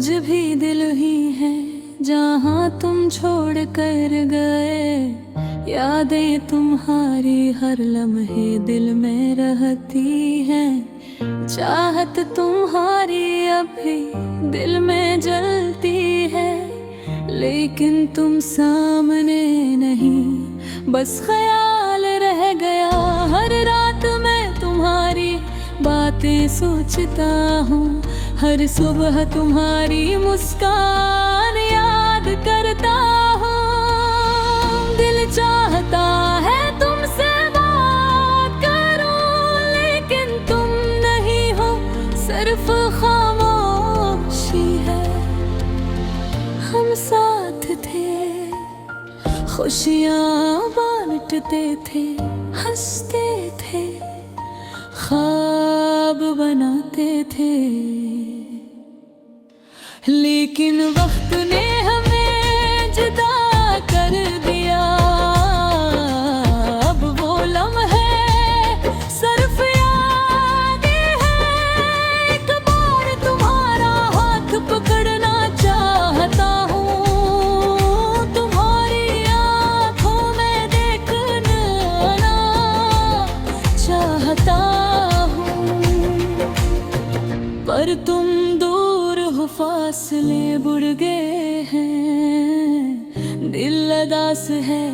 आज भी दिल ही है जहाँ तुम छोड़ कर गए। यादें तुम्हारी हर लम्हे दिल में रहती हैं। चाहत तुम्हारी अभी दिल में जलती है, लेकिन तुम सामने नहीं, बस ख्याल रह गया। हर रात मैं तुम्हारी बातें सोचता हूँ, हर सुबह तुम्हारी मुस्कान याद करता हूँ। दिल चाहता है तुमसे बात करूँ, लेकिन तुम नहीं हो, सिर्फ खामोशी है। हम साथ थे, खुशियाँ बांटते थे, हंसते थे, ख्वाब बनाते थे, लेकिन वक्त ने हमें जुदा कर दिया। अब वो लम्हे सिर्फ यादें हैं। एक बार तुम्हारा हाथ पकड़ना चाहता हूँ, तुम्हारी आँखों में देखना चाहता हूँ, पर तुम दूर हो, फासले बढ़ गए हैं। दिल अदास है,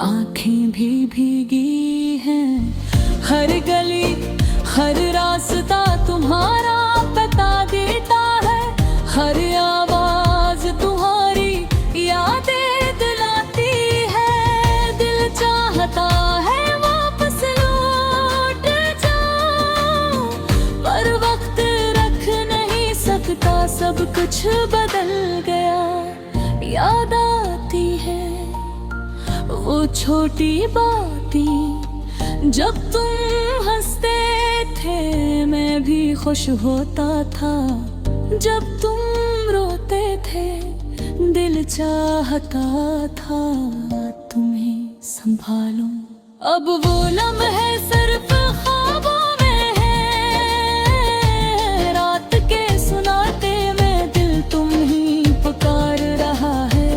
आँखें भी भीगी हैं। हर गली हर रास्ता तुम्हारा बता देता है, हर आवाज तुम्हारी यादें दिलाती है। दिल चाहता है वापस लौट जाऊं, पर वक्त रख नहीं सकता, सब कुछ बदल गया। याद आती है वो छोटी बातें, जब तुम हंसते थे मैं भी खुश होता था, जब तुम रोते थे दिल चाहता था तुम्हें संभालूं। अब वो लम्हे सिर्फ ख्वाबों में है, रात के सुनाते में दिल तुम ही पुकार रहा है,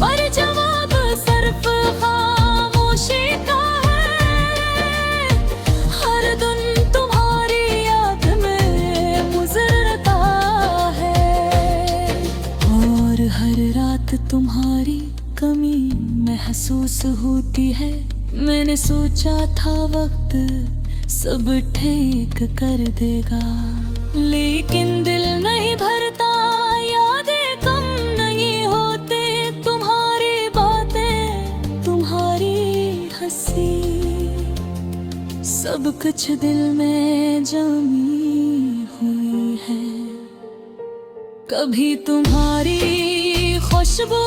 पर जवाब सिर्फ खामोशी का है। हर दिन तुम्हारी याद में गुजरता है, और हर रात तुम्हारी कमी महसूस होती है। मैंने सोचा था वक्त सब ठीक कर देगा, लेकिन दिल नहीं भरता, यादें कम नहीं होते। तुम्हारी बातें, तुम्हारी हंसी, सब कुछ दिल में जमी हुई है। कभी तुम्हारी खुशबू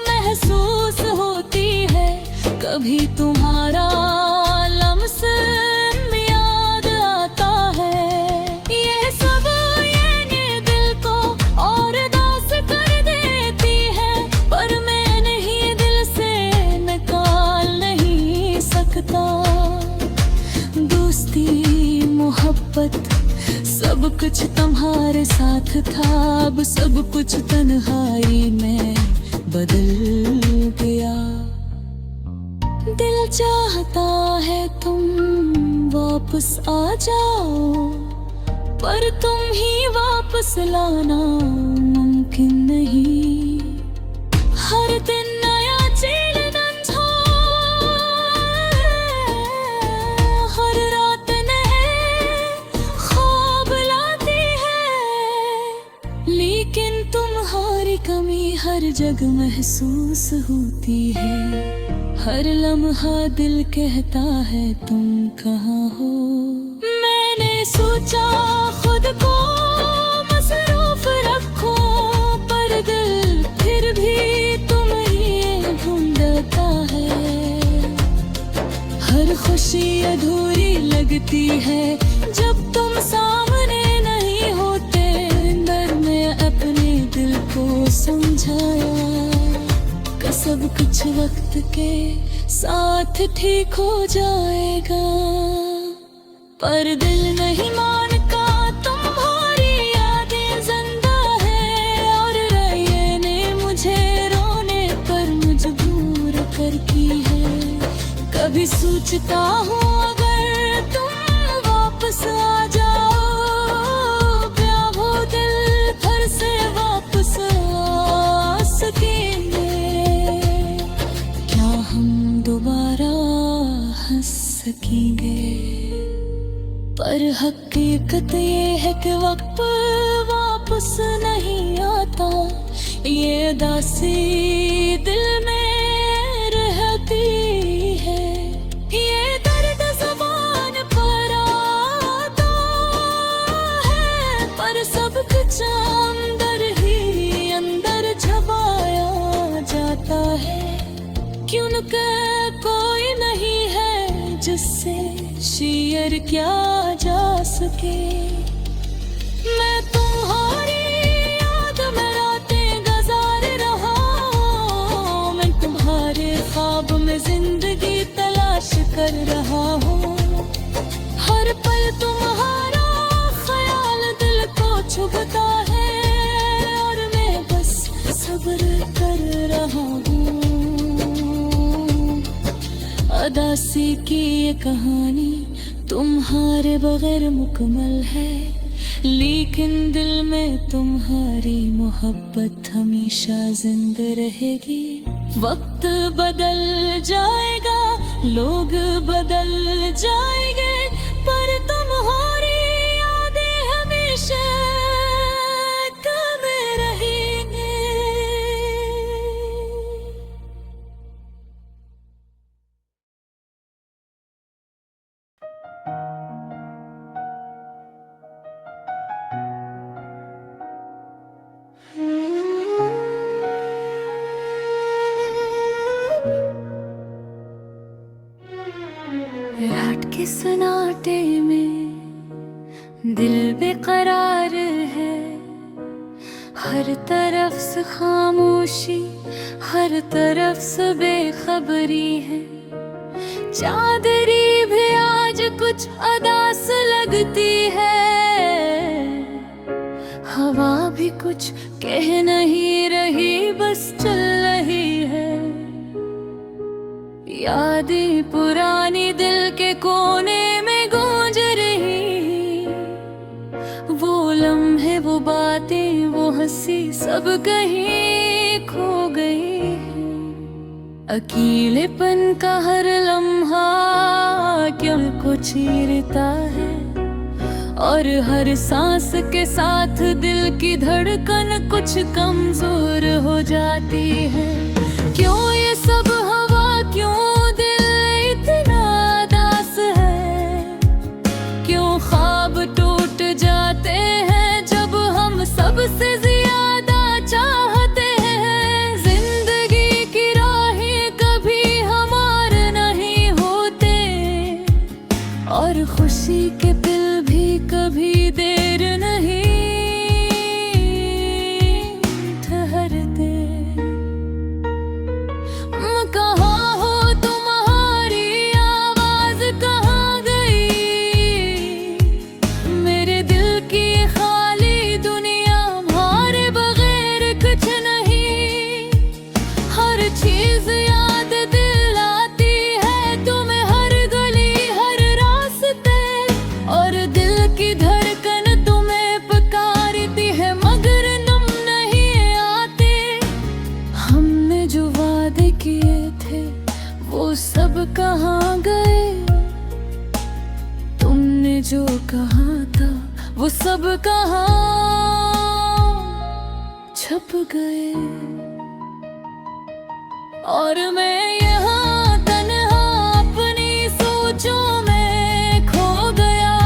महसूस होती है, कभी तुम्हारा लम्स याद आता है। ये सब ये दिल को और दास कर देती है, पर मैं नहीं दिल से निकाल नहीं सकता। दोस्ती मोहब्बत सब कुछ तुम्हारे साथ था, अब सब कुछ तन्हाई में बदल गया। दिल चाहता है तुम वापस आ जाओ, पर तुम ही वापस लाना मुमकिन नहीं। हर दिन नया चैलेंज हो, हर रात नए ख्वाब लाती है, लेकिन तुम्हारी कमी हर जगह महसूस होती है। हर लम्हा दिल कहता है तुम कहाँ हो। मैंने सोचा खुद को मसरूफ रखो, पर दिल फिर भी तुम्हें ढूंढता है। हर खुशी अधूरी लगती है जब तुम सामने नहीं होते। अंदर में अपने दिल को समझाया, सब कुछ वक्त के साथ ठीक हो जाएगा, पर दिल नहीं मानता तुम्हारी यादें भी सोचता हूँ अगर तुम वापस आ जाओ, क्या वो दिल फिर से वापस आ सकेंगे? क्या हम दोबारा हंस सकेंगे? पर हकीकत ये है कि वक्त वापस नहीं आता, ये उदासी दिल में रहती है, ये दर्द ज़बान पर आता है, पर सब कुछ अंदर ही अंदर छुपाया जाता है। क्यों न कोई नहीं है जिससे शेयर किया जा सके। मैं तुम्हारी याद में रातें गुजार रहा हूँ, मैं तुम्हारे ख्वाब में जिंदगी तलाश कर रहा हूँ। हर पल तुम्हारा ख्याल दिल को चुभता है, और मैं बस सब्र कर रहा हूँ। उदासी की ये कहानी तुम्हारे बगैर मुकम्मल है, लेकिन दिल में तुम्हारी मोहब्बत हमेशा जिंदा रहेगी। वक्त बदल जाएगा, लोग बदल जाएंगे, पर तुम्हारी यादें हमेशा कम रहेंगे। रात के सन्नाटे में दिल बेकरार है, हर तरफ से खामोशी, हर तरफ से बेखबरी है। चादरी भी आज कुछ अदास लगती है, हवा भी कुछ कह नहीं रही, बस चल रही है। यादें पुरानी दिल के कोने में गूंज रही, वो लम्हे, वो बातें, वो हंसी सब कहीं खो गई। अकेलेपन का हर लम्हा क्या को चीरता है, और हर सांस के साथ दिल की धड़कन कुछ कमजोर हो जाती है। क्यों ये सब हवा, क्यों दिल इतना उदास है? क्यों ख्वाब टूट जाते हैं जब हम सबसे ज्यादा चाहते हैं? जिंदगी की राहें कभी हमारे नहीं होते, और खुशी के दिल भी कभी देर नहीं ठहरते। कहाँ हो तुम्हारी आवाज, कहाँ गई? मेरे दिल की खाली दुनिया, हमारे बगैर कुछ नहीं। हर चीज याद दिलाती है तुम्हें, हर गली, हर रास्ते, और दिल की धड़कन तुम्हें पुकारती है, मगर तुम नहीं आते। हमने जो वादे किए थे वो सब कहाँ गए? तुमने जो कहा था वो सब कहाँ छप गए? और मैं यहाँ तन्हा अपनी सोचों में खो गया,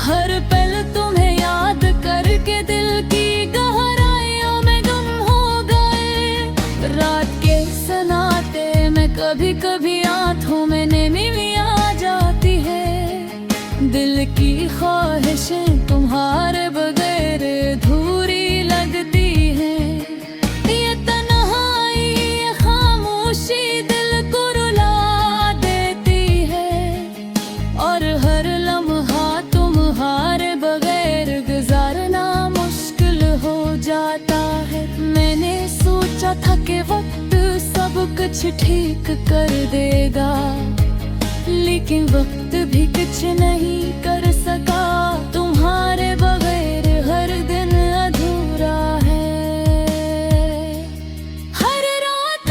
हर पल तुम्हें याद करके दिल की गहराइयों में गुम हो गए। रात के सन्नाटे में कभी कभी आंखों में नमी भी आ जाती है, दिल की ख्वाहिशें तुम्हारे बगैर अधूरी लगती है। ये तन्हाई, ये खामोशी दिल को रुला देती है, और हर लम्हा तुम्हारे बगैर गुजारना मुश्किल हो जाता है। मैंने सोचा था कि वक्त सब कुछ ठीक कर देगा, लेकिन वक्त भी कुछ नहीं कर सका। तुम्हारे बगैर हर दिन अधूरा है। हर रात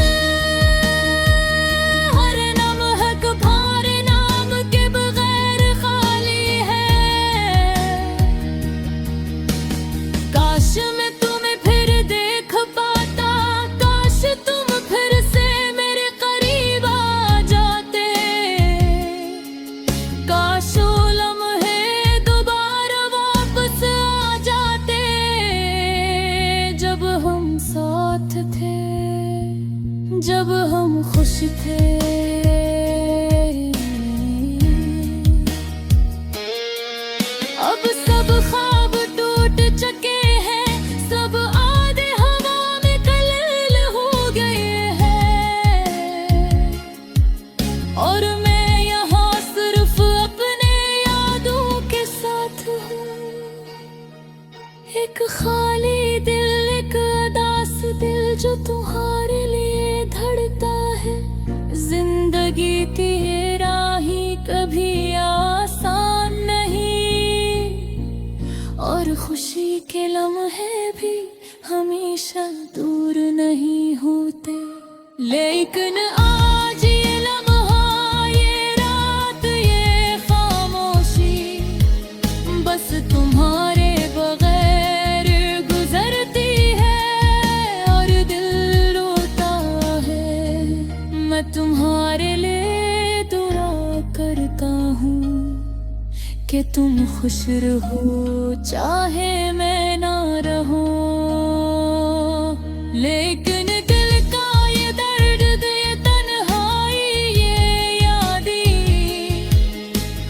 हर लम्हा तुम्हारे नाम के बगैर खाली है। काश मैं तुम्हें फिर देख पाता, काश तुम फिर से मेरे करीब आ जाते। काश वो लम्हे दोबारा वापस आ जाते, जब हम साथ थे, जब हम खुश थे। अब सब ख्वाब टूट चुके हैं, सब आधे हवा में कलील हो गए हैं, और मैं यहाँ सिर्फ अपने यादों के साथ हूँ। एक खाली दिल, एक उदास दिल जो तुम्हारे लिए धड़कता है। जिंदगी की ये राहें कभी आसान नहीं, और खुशी के लम्हे भी हमेशा दूर नहीं होते। लेकिन आज ये लम्हा, ये रात, ये खामोशी बस तुम्हारे बगैर गुजरती है, और दिल रोता है। मैं तुम्हारे लिए दुआ करता हूँ कि तुम खुश रहो, चाहे मैं ना रहूं। लेकिन दिल का ये दर्द, ये तन्हाई, ये यादें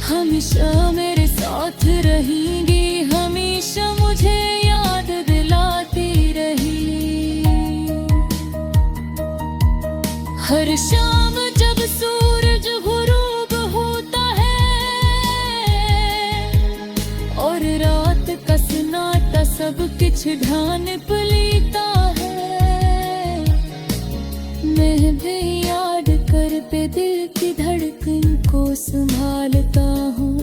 हमेशा मेरे साथ रहेंगी, हमेशा मुझे याद दिलाती रही। हर शाम जब सूरज गुरूब होता है, और रात का सन्नाटा सब कुछ ढान पलीता है, मैं भी याद कर पे दिल की धड़कन को संभालता हूँ,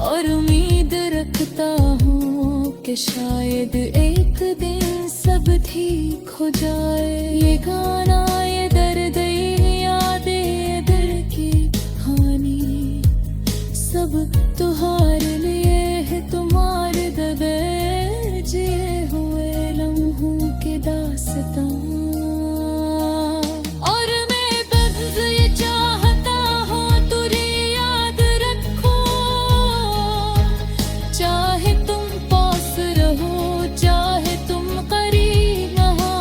और उम्मीद रखता हूँ कि शायद एक दिन सब ठीक हो जाए। ये गाना, ये दर्द, ये यादें, ये दिल की कहानी सब तुम्हारे लिए है, तुम्हारे बगैर जिए हुए लम्हों के दास्तां। और मैं बस ये चाहता हूँ तुझे याद रखो, चाहे तुम पास रहो, चाहे तुम करीब हो।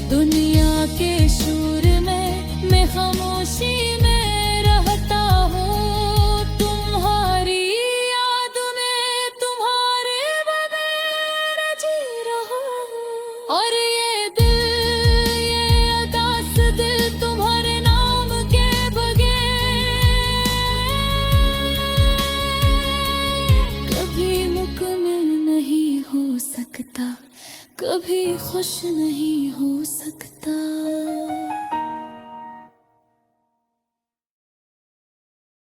दुनिया के शोर में मैं खामोशी में रहता हूँ, तुम्हारी याद में, तुम्हारे बगैर जी रहा हूँ। और ये दिल, ये उदास दिल तुम्हारे नाम के बगैर कभी मुकम्मल नहीं हो सकता, कभी खुश नहीं हो सकता।